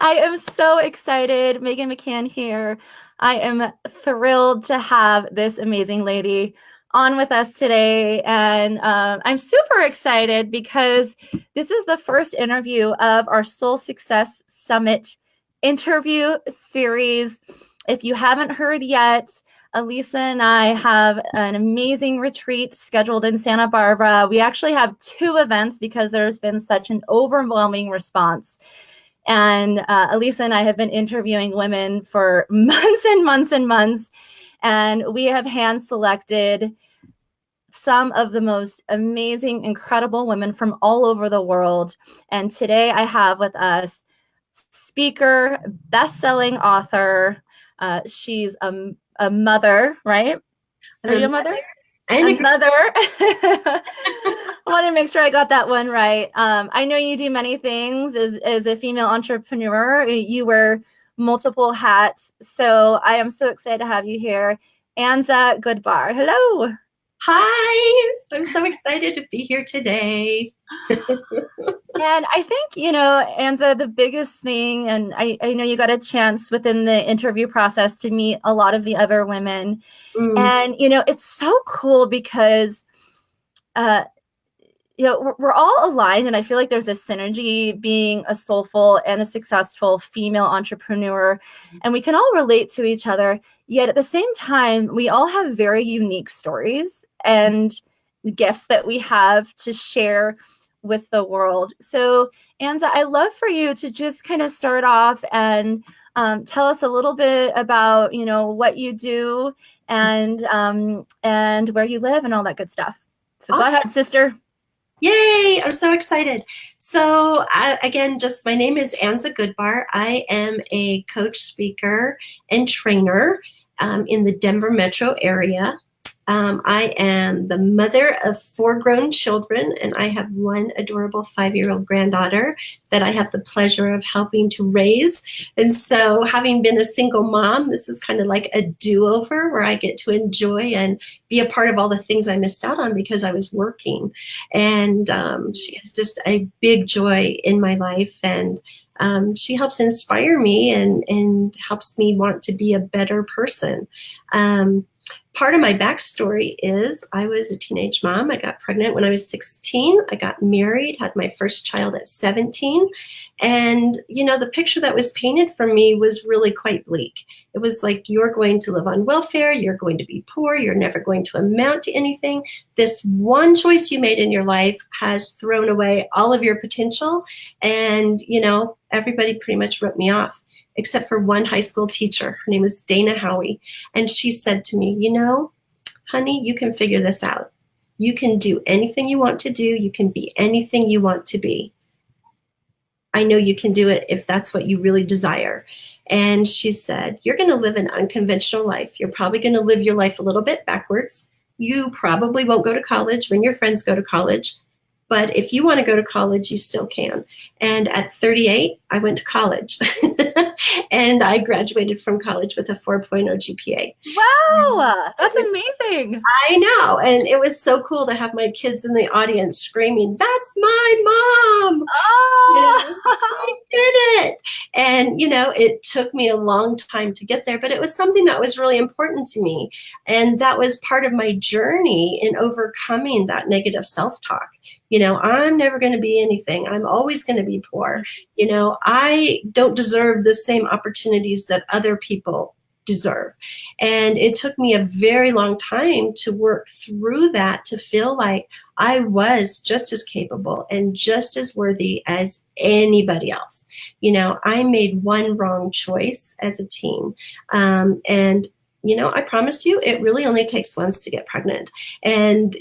I am so excited. Megan McCann here. I am thrilled to have this amazing lady on with us today. And I'm super excited because this is the first interview of our Soul Success Summit interview series. If you haven't heard yet, Elisa and I have an amazing retreat scheduled in Santa Barbara. We actually have two events because there's been such an overwhelming response. And Elisa and I have been interviewing women for months and months and months. And we have hand selected some of the most amazing, incredible women from all over the world. And today I have with us speaker, best-selling author. She's a mother, right? Are you a mother? And A mother. I want to make sure I got that one right. I know you do many things as a female entrepreneur. You wear multiple hats. So I am so excited to have you here. Anza Goodbar. Hello. Hi, I'm so excited to be here today. And I think, Anza, the biggest thing, and I know you got a chance within the interview process to meet a lot of the other women. And, it's so cool because, we're all aligned, and I feel like there's a synergy being a soulful and a successful female entrepreneur, and we can all relate to each other. Yet at the same time, we all have very unique stories and gifts that we have to share with the world. So, Anza, I'd love for you to just kind of start off and tell us a little bit about, what you do and where you live and all that good stuff. So Awesome. Go ahead, sister. Yay, I'm so excited. So again, my name is Anza Goodbar. I am a coach, speaker, and trainer in the Denver metro area. I am the mother of 4 grown children, and I have one adorable 5-year-old granddaughter that I have the pleasure of helping to raise. And so having been a single mom, this is kind of like a do-over where I get to enjoy and be a part of all the things I missed out on because I was working. And she is just a big joy in my life, and she helps inspire me and helps me want to be a better person. Part of my backstory is I was a teenage mom. I got pregnant when I was 16. I got married, had my first child at 17. And, the picture that was painted for me was really quite bleak. It was like, you're going to live on welfare. You're going to be poor. You're never going to amount to anything. This one choice you made in your life has thrown away all of your potential. And, everybody pretty much wrote me off, except for one high school teacher. Her name was Dana Howie. And she said to me, honey, you can figure this out. You can do anything you want to do. You can be anything you want to be. I know you can do it if that's what you really desire. And she said, you're going to live an unconventional life. You're probably going to live your life a little bit backwards. You probably won't go to college when your friends go to college. But if you want to go to college, you still can. And at 38, I went to college. And I graduated from college with a 4.0 GPA. Wow, that's amazing. I know. And it was so cool to have my kids in the audience screaming, that's my mom. Oh. I did it. And, it took me a long time to get there, but it was something that was really important to me. And that was part of my journey in overcoming that negative self-talk. I'm never going to be anything. I'm always going to be poor. I don't deserve the same opportunities that other people deserve. And it took me a very long time to work through that, to feel like I was just as capable and just as worthy as anybody else. I made one wrong choice as a teen. And I promise you, it really only takes once to get pregnant. And,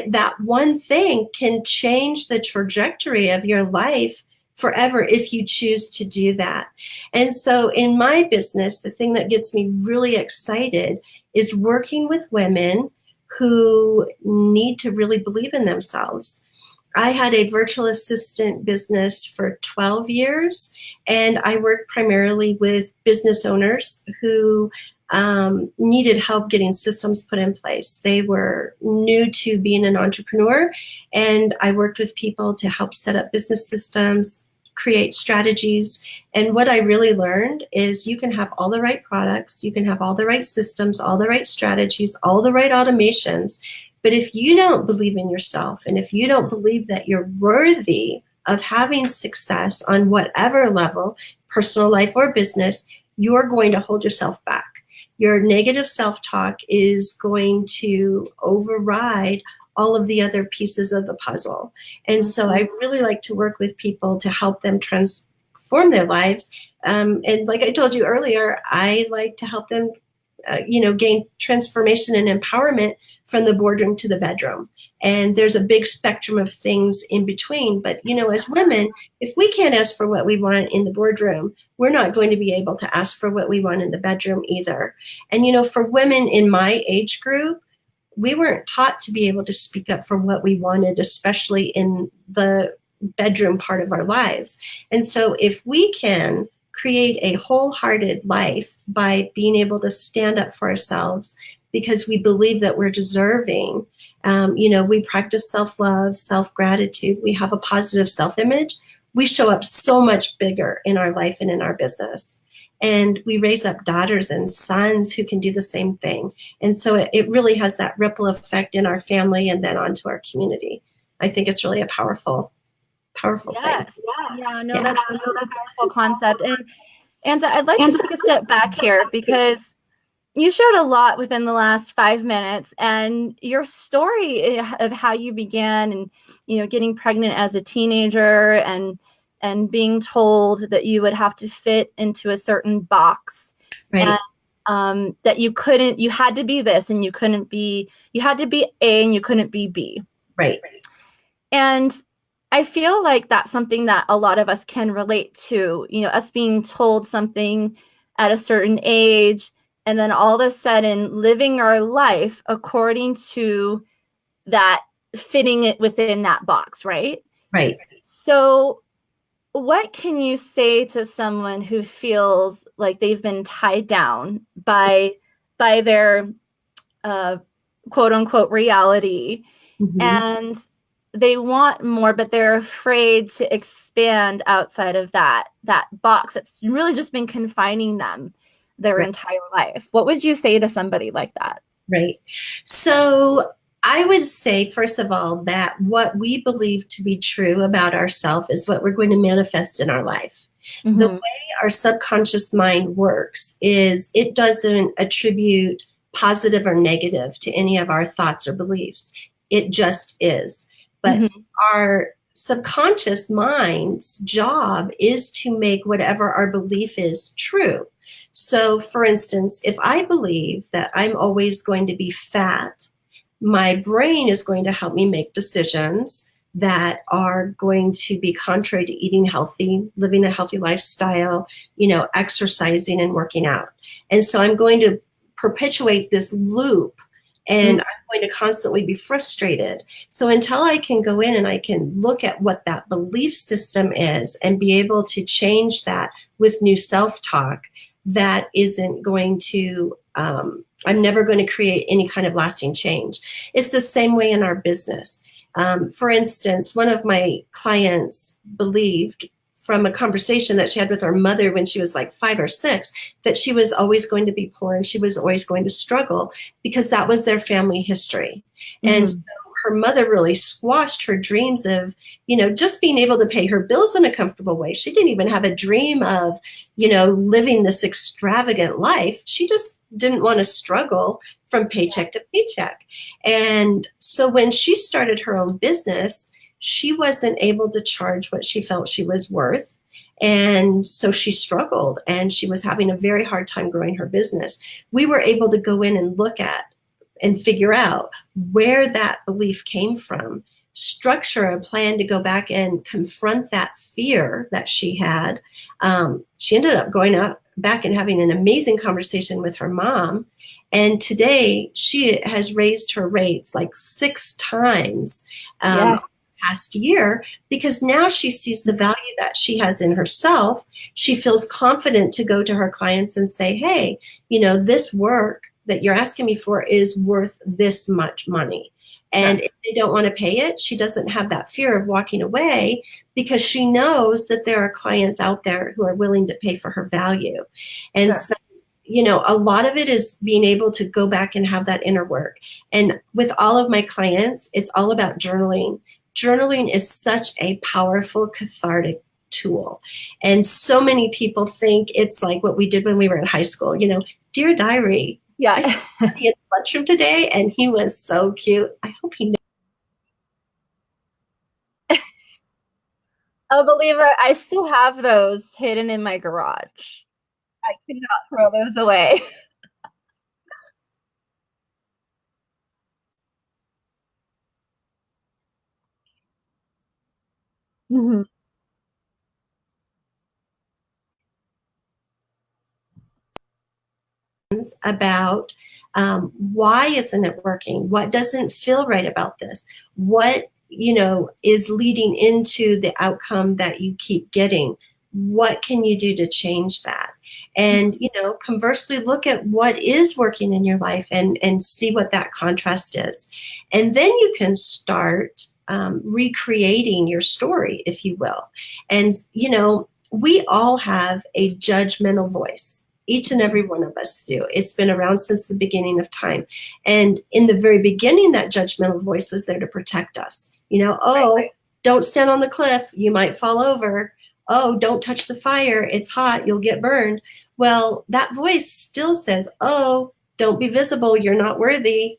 that one thing can change the trajectory of your life forever if you choose to do that. And so in my business, the thing that gets me really excited is working with women who need to really believe in themselves. I had a virtual assistant business for 12 years, and I worked primarily with business owners who needed help getting systems put in place. They were new to being an entrepreneur, and I worked with people to help set up business systems, create strategies. And what I really learned is you can have all the right products, you can have all the right systems, all the right strategies, all the right automations. But if you don't believe in yourself, and if you don't believe that you're worthy of having success on whatever level, personal life or business, you're going to hold yourself back. Your negative self-talk is going to override all of the other pieces of the puzzle. And so I really like to work with people to help them transform their lives. And like I told you earlier, I like to help them gain transformation and empowerment from the boardroom to the bedroom. And there's a big spectrum of things in between. But, as women, if we can't ask for what we want in the boardroom, we're not going to be able to ask for what we want in the bedroom either. And, for women in my age group, we weren't taught to be able to speak up for what we wanted, especially in the bedroom part of our lives. And so if we can create a wholehearted life by being able to stand up for ourselves because we believe that we're deserving. We practice self-love, self-gratitude. We have a positive self-image. We show up so much bigger in our life and in our business. And we raise up daughters and sons who can do the same thing. And so it really has that ripple effect in our family and then onto our community. I think it's really a powerful Yes. thing. Yeah, no, that's a powerful concept. And so I'd like to take a step back here because you shared a lot within the last 5 minutes, and your story of how you began and, getting pregnant as a teenager and being told that you would have to fit into a certain box. Right. And that you had to be this and you had to be A and you couldn't be B. Right. And I feel like that's something that a lot of us can relate to, us being told something at a certain age and then all of a sudden living our life according to that, fitting it within that box, right? Right. So what can you say to someone who feels like they've been tied down by their quote unquote reality, and they want more, but they're afraid to expand outside of that box that's really just been confining them their entire life? What would you say to somebody like that? Right. So I would say, first of all, that what we believe to be true about ourselves is what we're going to manifest in our life. The way our subconscious mind works is it doesn't attribute positive or negative to any of our thoughts or beliefs. It just is. But our subconscious mind's job is to make whatever our belief is true. So, for instance, if I believe that I'm always going to be fat, my brain is going to help me make decisions that are going to be contrary to eating healthy, living a healthy lifestyle, exercising and working out. And so I'm going to perpetuate this loop, and I'm going to constantly be frustrated. So until I can go in and I can look at what that belief system is and be able to change that with new self-talk, that isn't going to, I'm never going to create any kind of lasting change. It's the same way in our business. For instance, one of my clients believed from a conversation that she had with her mother when she was like 5 or 6, that she was always going to be poor and she was always going to struggle because that was their family history. And so her mother really squashed her dreams of, just being able to pay her bills in a comfortable way. She didn't even have a dream of, living this extravagant life. She just didn't want to struggle from paycheck to paycheck. And so when she started her own business, she wasn't able to charge what she felt she was worth. And so she struggled and she was having a very hard time growing her business. We were able to go in and look at and figure out where that belief came from, structure a plan to go back and confront that fear that she had. She ended up going out back and having an amazing conversation with her mom. And today she has raised her rates like 6 times. Past year, because now she sees the value that she has in herself. She feels confident to go to her clients and say, hey, this work that you're asking me for is worth this much money. And Sure. if they don't want to pay it, she doesn't have that fear of walking away because she knows that there are clients out there who are willing to pay for her value. And Sure. so, a lot of it is being able to go back and have that inner work. And with all of my clients, it's all about journaling. Journaling is such a powerful cathartic tool. And so many people think it's like what we did when we were in high school, dear diary, Yeah. I saw Buddy in the lunchroom today and he was so cute. I hope he knows. Oh, believe it, I still have those hidden in my garage. I could not throw those away. Mhm. About why isn't it working? What doesn't feel right about this? What, is leading into the outcome that you keep getting? What can you do to change that? And, conversely, look at what is working in your life and see what that contrast is. And then you can start recreating your story, if you will. And, we all have a judgmental voice. Each and every one of us do. It's been around since the beginning of time. And in the very beginning, that judgmental voice was there to protect us. Oh, Right. don't stand on the cliff. You might fall over. Oh, don't touch the fire. It's hot. You'll get burned. Well, that voice still says, oh, don't be visible. You're not worthy.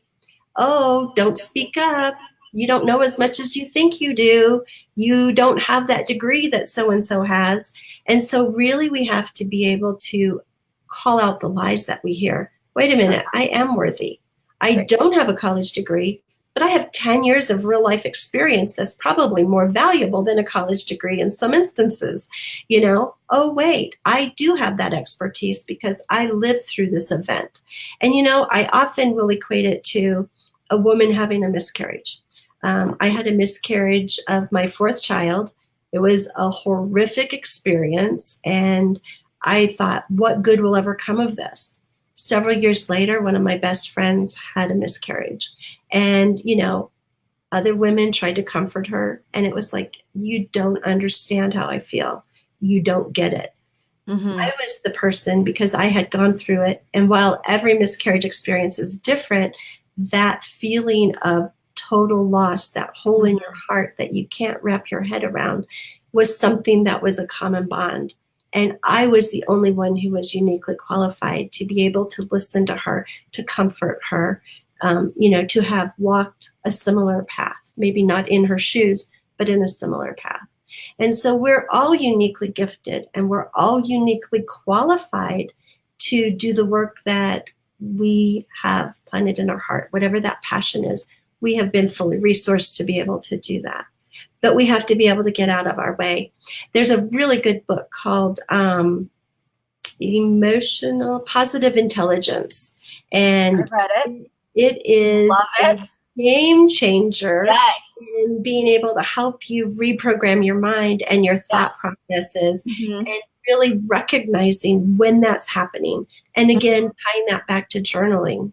Oh, don't speak up. You don't know as much as you think you do. You don't have that degree that so and so has. And so, really, we have to be able to call out the lies that we hear. Wait a minute, I am worthy. I Right. don't have a college degree, but I have 10 years of real life experience that's probably more valuable than a college degree in some instances. Oh, wait, I do have that expertise because I lived through this event. And, I often will equate it to a woman having a miscarriage. I had a miscarriage of my fourth child. It was a horrific experience. And I thought, what good will ever come of this? Several years later, one of my best friends had a miscarriage. And, other women tried to comfort her. And it was like, you don't understand how I feel. You don't get it. Mm-hmm. I was the person because I had gone through it. And while every miscarriage experience is different, that feeling of total loss, that hole in your heart that you can't wrap your head around, was something that was a common bond. And I was the only one who was uniquely qualified to be able to listen to her, to comfort her, to have walked a similar path, maybe not in her shoes, but in a similar path. And so we're all uniquely gifted and we're all uniquely qualified to do the work that we have planted in our heart, whatever that passion is. We have been fully resourced to be able to do that. But we have to be able to get out of our way. There's a really good book called Emotional Positive Intelligence. I And read it. it is Love a it. game changer Yes. in being able to help you reprogram your mind and your Yes. thought processes Mm-hmm. and really recognizing when that's happening. And again, tying that back to journaling.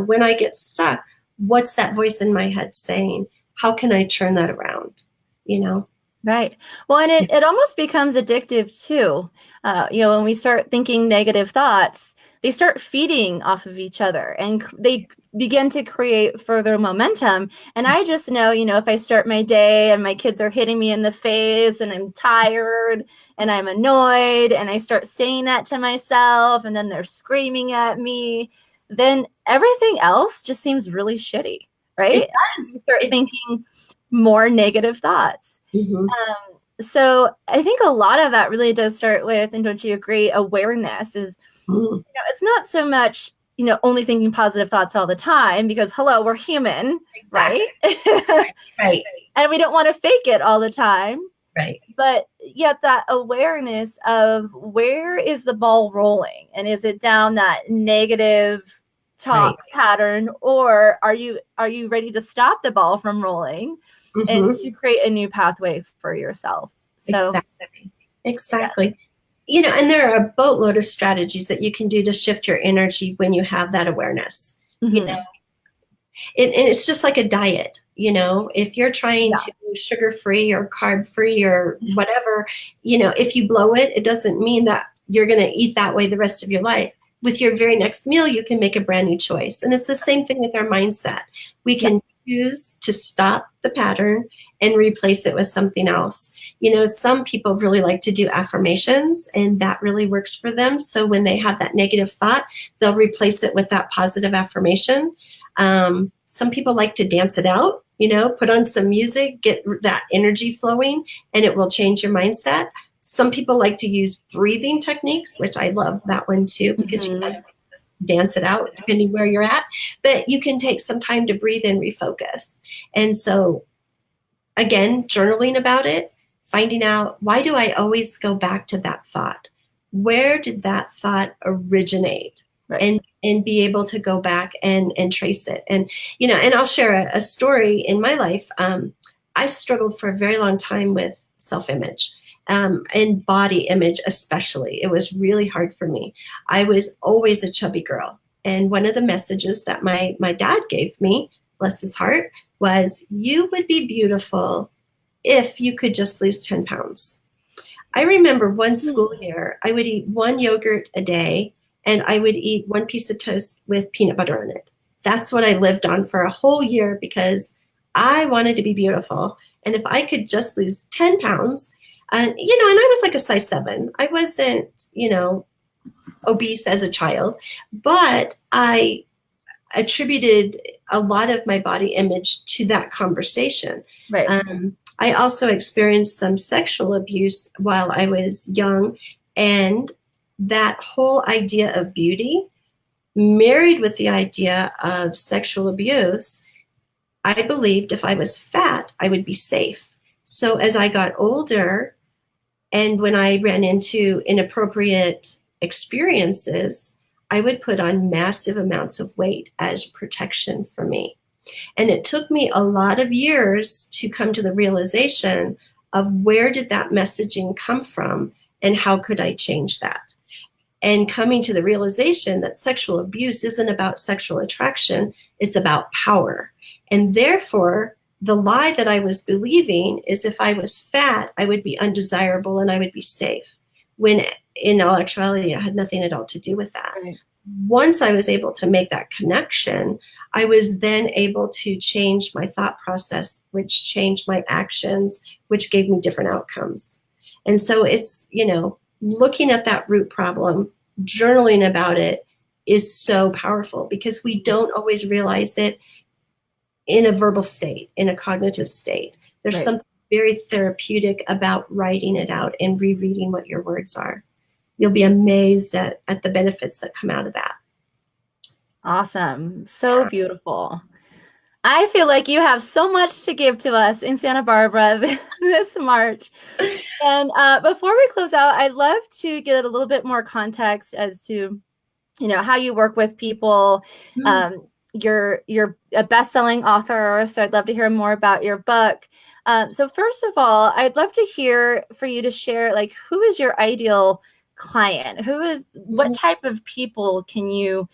When I get stuck, what's that voice in my head saying? How can I turn that around? Right. Well, and it almost becomes addictive too. When we start thinking negative thoughts, they start feeding off of each other and they begin to create further momentum. And I just know, if I start my day and my kids are hitting me in the face and I'm tired and I'm annoyed and I start saying that to myself and then they're screaming at me, then everything else just seems really shitty, It right? does. You start thinking more negative thoughts. Mhm. So I think a lot of that really does start with, and don't you agree, awareness is, Mhm. it's not so much, only thinking positive thoughts all the time because hello, we're human, Exactly. right? Right. And we don't want to fake it all the time. Right. But yet that awareness of where is the ball rolling and is it down that negative Right. talk pattern or are you ready to stop the ball from rolling and Mhm. to create a new pathway for yourself? So Exactly. Exactly. And there are a boatload of strategies that you can do to shift your energy when you have that awareness. yeah. And it's just like a diet, if you're trying Yeah. to sugar free or carb free or whatever, if you blow it, it doesn't mean that you're going to eat that way the rest of your life. With your very next meal, you can make a brand new choice. And it's the same thing with our mindset. We Yeah. can choose to stop the pattern and replace it with something else. Some people really like to do affirmations, and that really works for them. So when they have that negative thought, they'll replace it with that positive affirmation. Some people like to dance it out, put on some music, get that energy flowing, and it will change your mindset. Some people like to use breathing techniques, which I love that one too, because you Hmm. can just dance it out depending where you're at. But you can take some time to breathe and refocus. And so, again, journaling about it, finding out, why do I always go back to that thought? Where did that thought originate? Right. And be able to go back and trace it. And I'll share a story in my life. I struggled for a very long time with self-image, and body image especially. It was really hard for me. I was always a chubby girl. And one of the messages that my dad gave me, bless his heart, was, you would be beautiful if you could just lose 10 pounds. I remember one school year, I would eat one yogurt a day, and I would eat one piece of toast with peanut butter in it. That's what I lived on for a whole year, because I wanted to be beautiful. And if I could just lose 10 pounds, and I was like a size 7. I wasn't, obese as a child, but I attributed a lot of my body image to that conversation. Right. I also experienced some sexual abuse while I was young, and that whole idea of beauty married with the idea of sexual abuse, I believed if I was fat, I would be safe. So as I got older, and when I ran into inappropriate experiences, I would put on massive amounts of weight as protection for me. And it took me a lot of years to come to the realization of, where did that messaging come from and how could I change that? And coming to the realization that sexual abuse isn't about sexual attraction, it's about power. And therefore, the lie that I was believing is, if I was fat, I would be undesirable and I would be safe. When in all actuality, it had nothing at all to do with that. Right. Once I was able to make that connection, I was then able to change my thought process, which changed my actions, which gave me different outcomes. And so it's, looking at that root problem, journaling about it is so powerful, because we don't always realize it in a verbal state, in a cognitive state. There's Right. something very therapeutic about writing it out and rereading what your words are. You'll be amazed at the benefits that come out of that. Awesome. So beautiful. I feel like you have so much to give to us in Santa Barbara this March. And before we close out, I'd love to get a little bit more context as to, how you work with people. You're a best-selling author, so I'd love to hear more about your book. So first of all, I'd love to hear for you to share, like, who is your ideal client? What type of people can you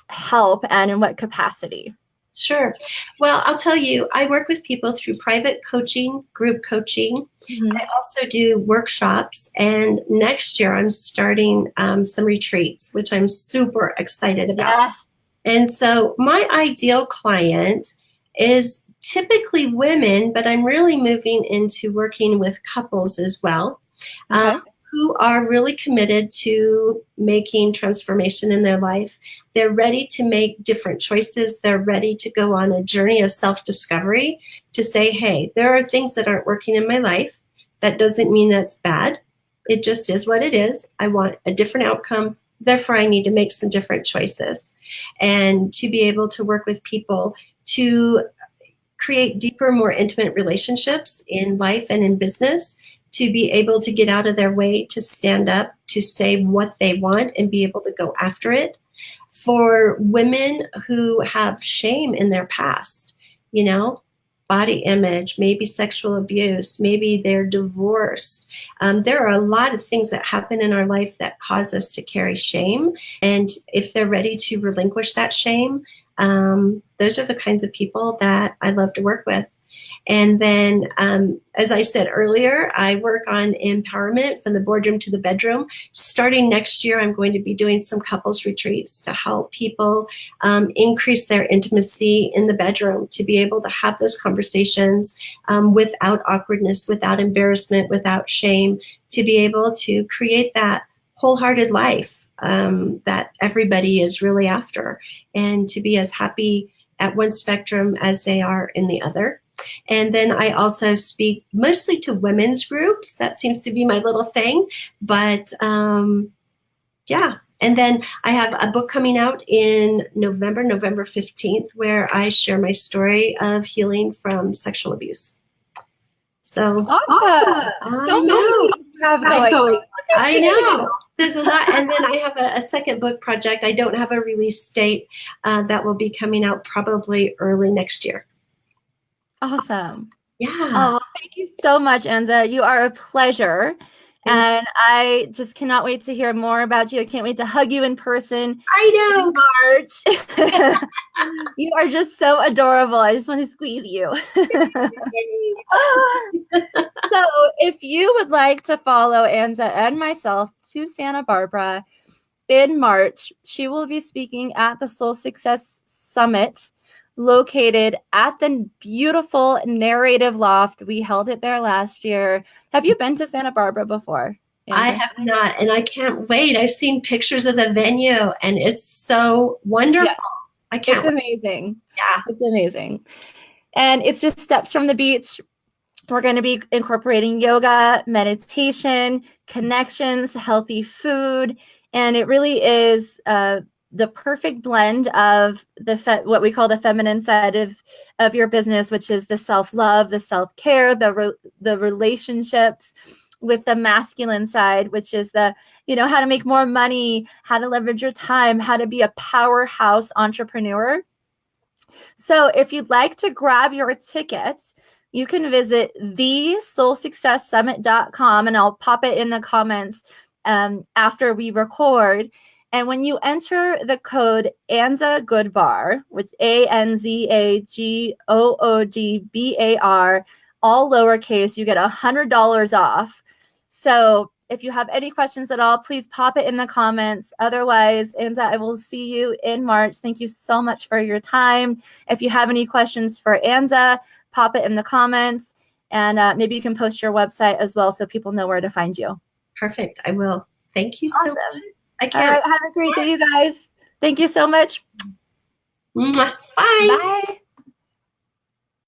help, and in what capacity? Sure. Well, I'll tell you, I work with people through private coaching, group coaching. Mm-hmm. I also do workshops, and next year I'm starting some retreats, which I'm super excited about. Yes. And so my ideal client is typically women, but I'm really moving into working with couples as well. Okay. Who are really committed to making transformation in their life. They're ready to make different choices. They're ready to go on a journey of self-discovery, to say, hey, there are things that aren't working in my life. That doesn't mean that's bad. It just is what it is. I want a different outcome. Therefore, I need to make some different choices. And to be able to work with people to create deeper, more intimate relationships in life and in business, to be able to get out of their way, to stand up, to say what they want and be able to go after it. For women who have shame in their past, body image, maybe sexual abuse, maybe they're divorced. There are a lot of things that happen in our life that cause us to carry shame. And if they're ready to relinquish that shame, those are the kinds of people that I love to work with. And then, as I said earlier, I work on empowerment from the boardroom to the bedroom. Starting next year, I'm going to be doing some couples retreats to help people increase their intimacy in the bedroom, to be able to have those conversations without awkwardness, without embarrassment, without shame, to be able to create that wholehearted life that everybody is really after, and to be as happy at one spectrum as they are in the other. And then I also speak mostly to women's groups. That seems to be my little thing. But yeah. And then I have a book coming out in November 15th, where I share my story of healing from sexual abuse. So awesome. I know. Going. I know. There's a lot. And then I have a second book project. I don't have a release date that will be coming out probably early next year. Awesome. Yeah. Oh, thank you so much, Anza. You are a pleasure. And I just cannot wait to hear more about you. I can't wait to hug you in person. I know. In March. You are just so adorable. I just want to squeeze you. So if you would like to follow Anza and myself to Santa Barbara in March, she will be speaking at the Soul Success Summit, located at the beautiful Narrative Loft. We held it there last year. Have you been to Santa Barbara before, Anza? I have not, and I can't wait. I've seen pictures of the venue, and it's so wonderful. Yeah. I can't. It's amazing. Yeah. It's amazing. And it's just steps from the beach. We're going to be incorporating yoga, meditation, connections, healthy food, and it really is the perfect blend of what we call the feminine side of your business, which is the self-love, the self-care, the relationships, with the masculine side, which is the, how to make more money, how to leverage your time, how to be a powerhouse entrepreneur. So if you'd like to grab your tickets, you can visit thesoulsuccesssummit.com, and I'll pop it in the comments after we record. And when you enter the code Anza Goodbar, which ANZAGOODBAR, all lowercase, you get $100 off. So if you have any questions at all, please pop it in the comments. Otherwise, Anza, I will see you in March. Thank you so much for your time. If you have any questions for Anza, pop it in the comments, and maybe you can post your website as well so people know where to find you. Perfect. I will. Thank you so much. I can't. All right. Have a great day, you guys. Thank you so much. Bye. Bye.